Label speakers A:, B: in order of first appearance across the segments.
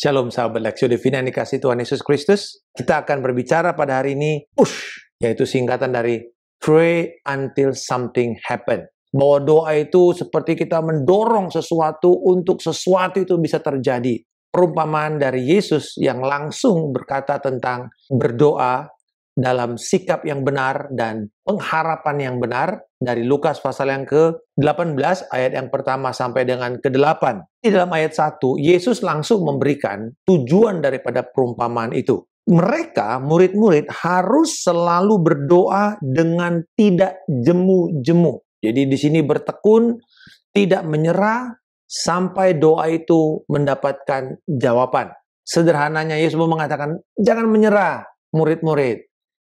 A: Shalom sahabat Lexio Divina yang dikasihi Tuhan Yesus Kristus. Kita akan berbicara pada hari ini PUSH, yaitu singkatan dari Pray Until Something Happen. Bahwa doa itu seperti kita mendorong sesuatu untuk sesuatu itu bisa terjadi. Perumpamaan dari Yesus yang langsung berkata tentang berdoa dalam sikap yang benar dan pengharapan yang benar dari Lukas pasal yang ke-18 ayat yang pertama sampai dengan ke-8. Di dalam ayat 1, Yesus langsung memberikan tujuan daripada perumpamaan itu. Mereka, murid-murid, harus selalu berdoa dengan tidak jemu-jemu. Jadi di sini bertekun, tidak menyerah sampai doa itu mendapatkan jawaban. Sederhananya Yesus mengatakan, jangan menyerah, murid-murid.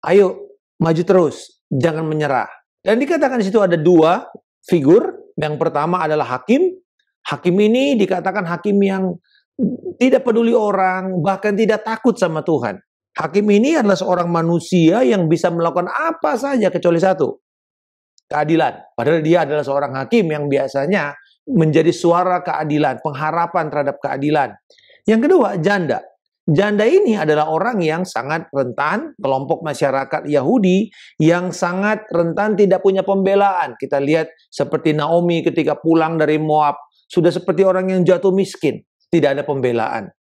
A: Ayo, maju terus, jangan menyerah. Dan dikatakan di situ ada dua figur. Yang pertama adalah hakim. Hakim ini dikatakan hakim yang tidak peduli orang, bahkan tidak takut sama Tuhan. Hakim ini adalah seorang manusia yang bisa melakukan apa saja kecuali satu, keadilan. Padahal dia adalah seorang hakim yang biasanya menjadi suara keadilan, pengharapan terhadap keadilan. Yang kedua, janda. Janda ini adalah orang yang sangat rentan, kelompok masyarakat Yahudi yang sangat rentan tidak punya pembelaan. Kita lihat seperti Naomi ketika pulang dari Moab, sudah seperti orang yang jatuh miskin, tidak ada pembelaan.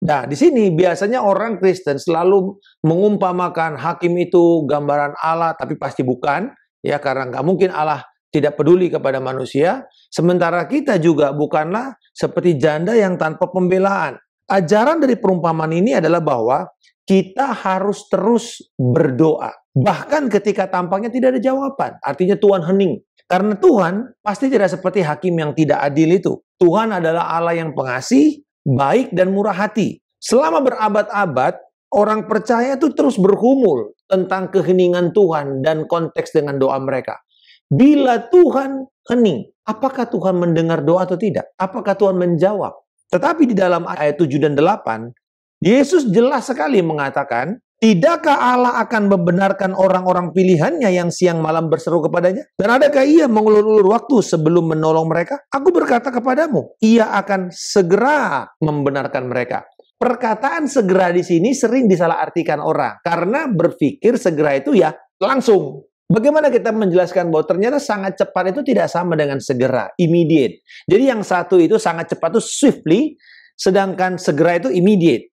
A: Nah, di sini biasanya orang Kristen selalu mengumpamakan hakim itu gambaran Allah, tapi pasti bukan, ya, karena nggak mungkin Allah tidak peduli kepada manusia. Sementara kita juga bukanlah seperti janda yang tanpa pembelaan. Ajaran dari perumpamaan ini adalah bahwa kita harus terus berdoa. Bahkan ketika tampaknya tidak ada jawaban. Artinya Tuhan hening. Karena Tuhan pasti tidak seperti hakim yang tidak adil itu. Tuhan adalah Allah yang pengasih, baik, dan murah hati. Selama berabad-abad, orang percaya itu terus bergumul tentang keheningan Tuhan dan konteks dengan doa mereka. Bila Tuhan hening, apakah Tuhan mendengar doa atau tidak? Apakah Tuhan menjawab? Tetapi di dalam ayat 7 dan 8, Yesus jelas sekali mengatakan, tidakkah Allah akan membenarkan orang-orang pilihannya yang siang malam berseru kepadanya? Dan adakah ia mengulur-ulur waktu sebelum menolong mereka? Aku berkata kepadamu, ia akan segera membenarkan mereka. Perkataan segera di sini sering disalahartikan orang, karena berpikir segera itu ya langsung. Bagaimana kita menjelaskan bahwa ternyata sangat cepat itu tidak sama dengan segera, immediate. Jadi yang satu itu sangat cepat itu swiftly, sedangkan segera itu immediate.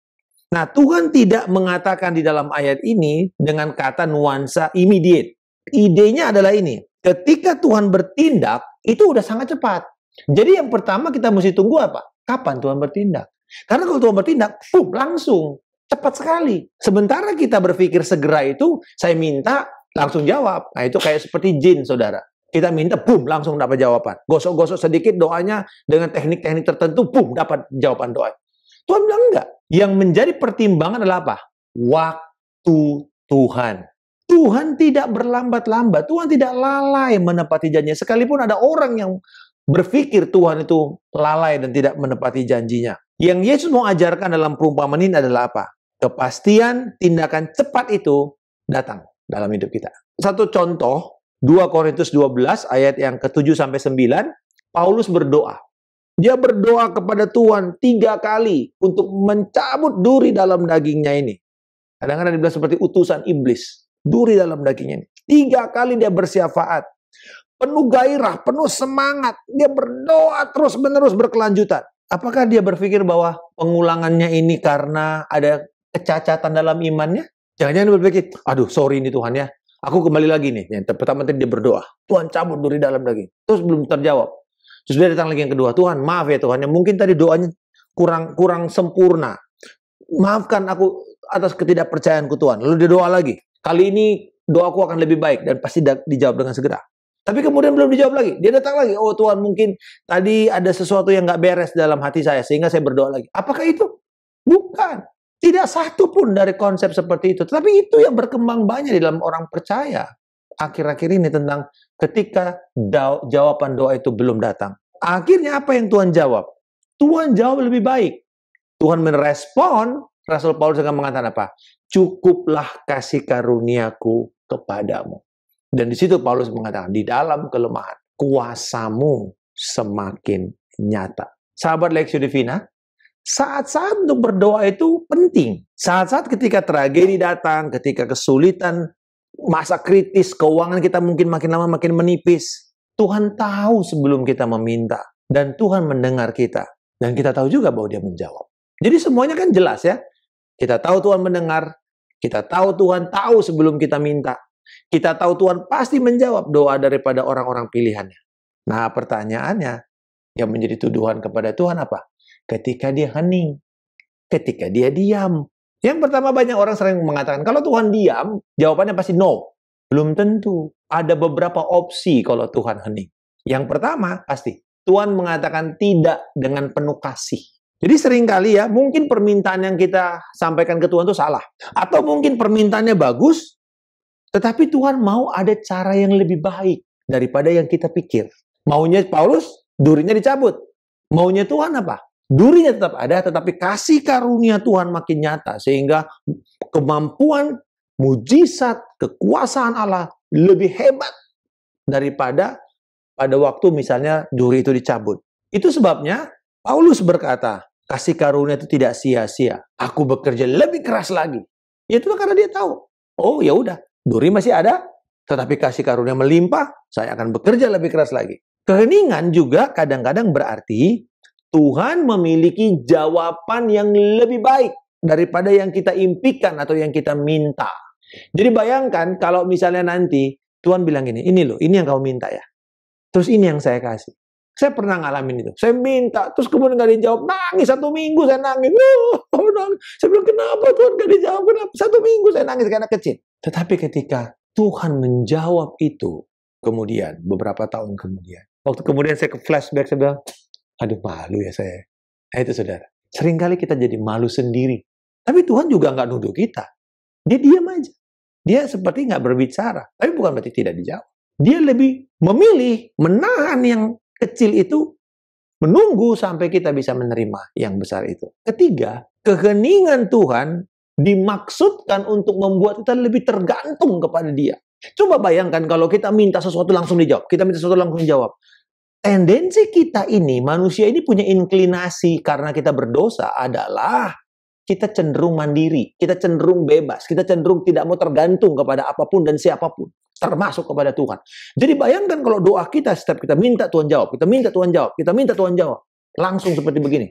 A: Nah, Tuhan tidak mengatakan di dalam ayat ini dengan kata nuansa immediate. Idenya adalah ini, ketika Tuhan bertindak, itu udah sangat cepat. Jadi yang pertama kita mesti tunggu apa? Kapan Tuhan bertindak? Karena kalau Tuhan bertindak, langsung, cepat sekali. Sementara kita berpikir segera itu, saya minta, langsung jawab. Nah, itu kayak seperti jin, saudara. Kita minta, langsung dapat jawaban. Gosok-gosok sedikit doanya dengan teknik-teknik tertentu, dapat jawaban doa. Tuhan bilang enggak. Yang menjadi pertimbangan adalah apa? Waktu Tuhan. Tuhan tidak berlambat-lambat. Tuhan tidak lalai menepati janjinya. Sekalipun ada orang yang berpikir Tuhan itu lalai dan tidak menepati janjinya. Yang Yesus mau ajarkan dalam perumpamaan ini adalah apa? Kepastian tindakan cepat itu datang dalam hidup kita. Satu contoh, 2 Korintus 12 ayat yang ke-7 sampai 9, Paulus berdoa. Dia berdoa kepada Tuhan 3 kali untuk mencabut duri dalam dagingnya ini. Kadang-kadang dibilang seperti utusan iblis, duri dalam dagingnya ini. 3 kali dia bersyafaat. Penuh gairah, penuh semangat. Dia berdoa terus-menerus berkelanjutan. Apakah dia berpikir bahwa pengulangannya ini karena ada kecacatan dalam imannya? Jangan-jangan dia berpikir, aduh sorry ini Tuhan ya, aku kembali lagi nih. Yang pertama tadi dia berdoa, Tuhan cabut duri dalam daging. Terus belum terjawab. Terus dia datang lagi yang kedua, Tuhan maaf ya Tuhan, yang mungkin tadi doanya kurang sempurna. Maafkan aku atas ketidakpercayaanku Tuhan. Lalu dia doa lagi. Kali ini doaku akan lebih baik dan pasti dijawab dengan segera. Tapi kemudian belum dijawab lagi. Dia datang lagi, oh Tuhan mungkin tadi ada sesuatu yang nggak beres dalam hati saya sehingga saya berdoa lagi. Apakah itu? Bukan. Tidak satu pun dari konsep seperti itu. Tapi itu yang berkembang banyak di dalam orang percaya. Akhir-akhir ini tentang ketika jawaban doa itu belum datang. Akhirnya apa yang Tuhan jawab? Tuhan jawab lebih baik. Tuhan merespon, Rasul Paulus akan mengatakan apa? Cukuplah kasih karuniaku kepadamu. Dan di situ Paulus mengatakan, di dalam kelemahan, kuasamu semakin nyata. Sahabat Lexio Divina, Saat-saat untuk berdoa itu penting. Saat-saat ketika tragedi datang, ketika kesulitan, masa kritis, keuangan kita mungkin makin lama makin menipis. Tuhan tahu sebelum kita meminta. Dan Tuhan mendengar kita. Dan kita tahu juga bahwa Dia menjawab. Jadi semuanya kan jelas ya. Kita tahu Tuhan mendengar. Kita tahu Tuhan tahu sebelum kita minta. Kita tahu Tuhan pasti menjawab doa daripada orang-orang pilihannya. Nah, pertanyaannya yang menjadi tuduhan kepada Tuhan apa? Ketika Dia hening, ketika Dia diam. Yang pertama, banyak orang sering mengatakan, kalau Tuhan diam, jawabannya pasti no. Belum tentu. Ada beberapa opsi kalau Tuhan hening. Yang pertama, pasti Tuhan mengatakan tidak dengan penuh kasih. Jadi seringkali ya, mungkin permintaan yang kita sampaikan ke Tuhan itu salah. Atau mungkin permintaannya bagus, tetapi Tuhan mau ada cara yang lebih baik daripada yang kita pikir. Maunya Paulus, durinya dicabut. Maunya Tuhan apa? Durinya tetap ada, tetapi kasih karunia Tuhan makin nyata. Sehingga kemampuan, mujizat, kekuasaan Allah lebih hebat daripada pada waktu misalnya duri itu dicabut. Itu sebabnya Paulus berkata, kasih karunia itu tidak sia-sia. Aku bekerja lebih keras lagi. Itu karena dia tahu. Oh ya udah, duri masih ada, tetapi kasih karunia melimpah, saya akan bekerja lebih keras lagi. Keheningan juga kadang-kadang berarti Tuhan memiliki jawaban yang lebih baik daripada yang kita impikan atau yang kita minta. Jadi bayangkan kalau misalnya nanti Tuhan bilang gini, ini loh, ini yang kamu minta ya. Terus ini yang saya kasih. Saya pernah ngalamin itu. Saya minta, terus kemudian gak dijawab. Nangis 1 minggu saya nangis. Nangis. Saya bilang, kenapa Tuhan gak dijawab? Kenapa? 1 minggu saya nangis kayak anak kecil. Tetapi ketika Tuhan menjawab itu, kemudian, beberapa tahun kemudian. Waktu kemudian saya ke flashback, saya bilang, aduh malu ya saya. Nah itu saudara. Seringkali kita jadi malu sendiri. Tapi Tuhan juga nggak nuduh kita. Dia diam aja. Dia seperti nggak berbicara. Tapi bukan berarti tidak dijawab. Dia lebih memilih menahan yang kecil itu, menunggu sampai kita bisa menerima yang besar itu. Ketiga, keheningan Tuhan dimaksudkan untuk membuat kita lebih tergantung kepada Dia. Coba bayangkan kalau kita minta sesuatu langsung dijawab. Kita minta sesuatu langsung dijawab. Tendensi kita ini, manusia ini punya inklinasi karena kita berdosa adalah kita cenderung mandiri, kita cenderung bebas, kita cenderung tidak mau tergantung kepada apapun dan siapapun, termasuk kepada Tuhan. Jadi bayangkan kalau doa kita setiap kita minta Tuhan jawab, kita minta Tuhan jawab, kita minta Tuhan jawab, langsung seperti begini.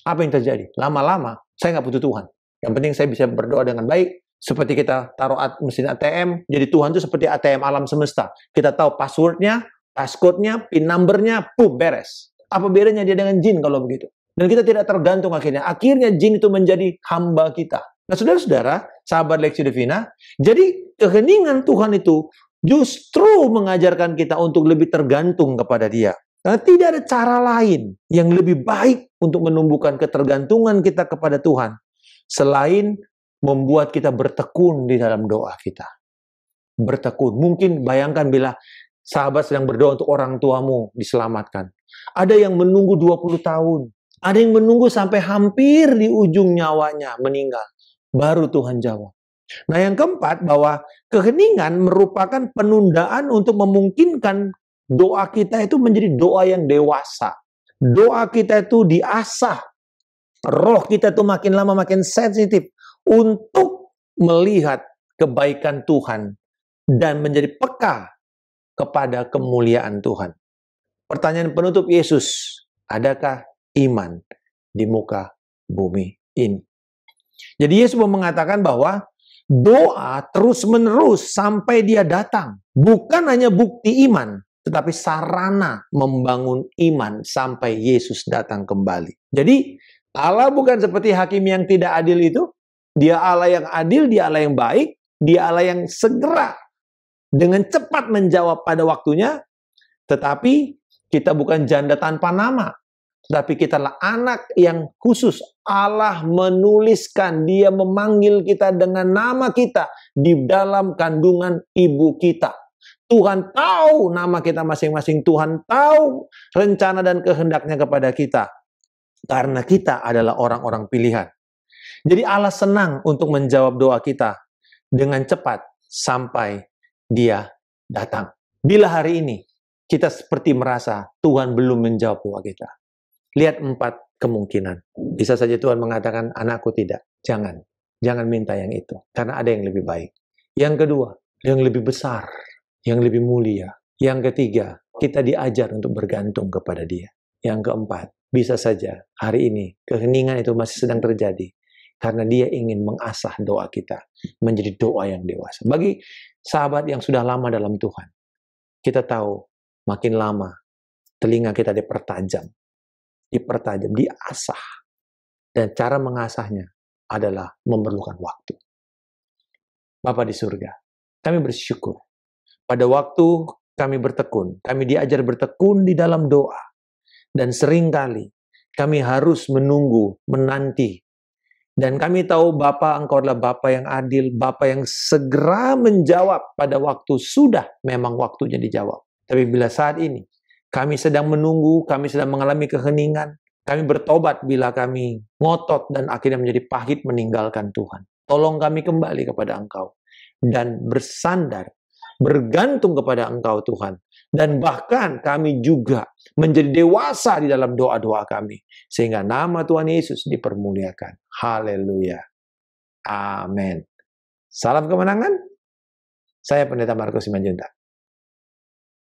A: Apa yang terjadi? Lama-lama saya nggak butuh Tuhan. Yang penting saya bisa berdoa dengan baik. Seperti kita taruh mesin ATM, jadi Tuhan itu seperti ATM alam semesta. Kita tahu passwordnya, passcode-nya, PIN number-nya, boom, beres. Apa bedanya dia dengan jin kalau begitu? Dan kita tidak tergantung akhirnya. Akhirnya jin itu menjadi hamba kita. Nah, saudara-saudara, sahabat Leksi Divina, jadi keheningan Tuhan itu justru mengajarkan kita untuk lebih tergantung kepada Dia. Karena tidak ada cara lain yang lebih baik untuk menumbuhkan ketergantungan kita kepada Tuhan selain membuat kita bertekun di dalam doa kita. Bertekun. Mungkin bayangkan bila sahabat sedang berdoa untuk orang tuamu diselamatkan. Ada yang menunggu 20 tahun. Ada yang menunggu sampai hampir di ujung nyawanya meninggal. Baru Tuhan jawab. Nah yang keempat, bahwa keheningan merupakan penundaan untuk memungkinkan doa kita itu menjadi doa yang dewasa. Doa kita itu diasah. Roh kita itu makin lama makin sensitif untuk melihat kebaikan Tuhan dan menjadi peka kepada kemuliaan Tuhan. Pertanyaan penutup Yesus, adakah iman di muka bumi ini? Jadi Yesus mengatakan bahwa doa terus-menerus sampai Dia datang. Bukan hanya bukti iman, tetapi sarana membangun iman sampai Yesus datang kembali. Jadi Allah bukan seperti hakim yang tidak adil itu. Dia Allah yang adil, Dia Allah yang baik, Dia Allah yang segera dengan cepat menjawab pada waktunya. Tetapi kita bukan janda tanpa nama. Tetapi kita adalah anak yang khusus. Allah menuliskan, Dia memanggil kita dengan nama kita di dalam kandungan ibu kita. Tuhan tahu nama kita masing-masing. Tuhan tahu rencana dan kehendaknya kepada kita. Karena kita adalah orang-orang pilihan. Jadi Allah senang untuk menjawab doa kita dengan cepat sampai Dia datang. Bila hari ini kita seperti merasa Tuhan belum menjawab doa kita, lihat 4 kemungkinan. Bisa saja Tuhan mengatakan, anakku tidak. Jangan. Jangan minta yang itu. Karena ada yang lebih baik. Yang kedua, yang lebih besar. Yang lebih mulia. Yang ketiga, kita diajar untuk bergantung kepada Dia. Yang keempat, bisa saja hari ini keheningan itu masih sedang terjadi. Karena Dia ingin mengasah doa kita menjadi doa yang dewasa. Bagi sahabat yang sudah lama dalam Tuhan, kita tahu makin lama telinga kita dipertajam, diasah. Dan cara mengasahnya adalah memerlukan waktu. Bapa di surga, kami bersyukur. Pada waktu kami bertekun, kami diajar bertekun di dalam doa. Dan seringkali kami harus menunggu, menanti. Dan kami tahu Bapa, Engkau adalah Bapa yang adil, Bapa yang segera menjawab pada waktu sudah memang waktunya dijawab. Tapi bila saat ini kami sedang menunggu, kami sedang mengalami keheningan, kami bertobat bila kami ngotot dan akhirnya menjadi pahit meninggalkan Tuhan. Tolong kami kembali kepada Engkau dan bersandar, bergantung kepada Engkau Tuhan. Dan bahkan kami juga menjadi dewasa di dalam doa-doa kami. Sehingga nama Tuhan Yesus dipermuliakan. Haleluya. Amin. Salam kemenangan. Saya Pendeta Markus Simanjuntak.